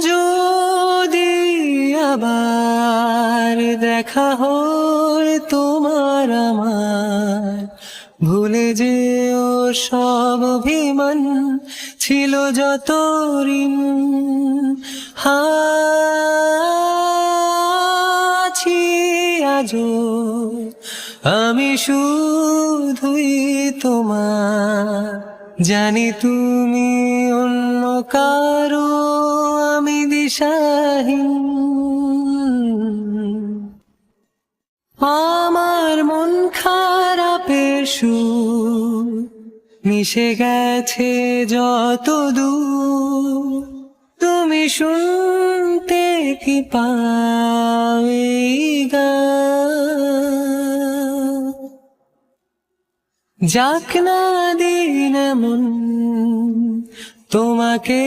যদি আবার দেখা হয় তোমার আমার, ভুলে যেও সব অভিমান, ছিল যত ঋণ। আছি আজও আমি শুধুই তোমার, জানি তুমি অন্য কারো, আমি দিশাহীন। আমার মন খারাপের সুর মিশে গেছে যত দূর, তুমি শুনতে কি পাও এই গান? যাক না দিন এমন তোমাকে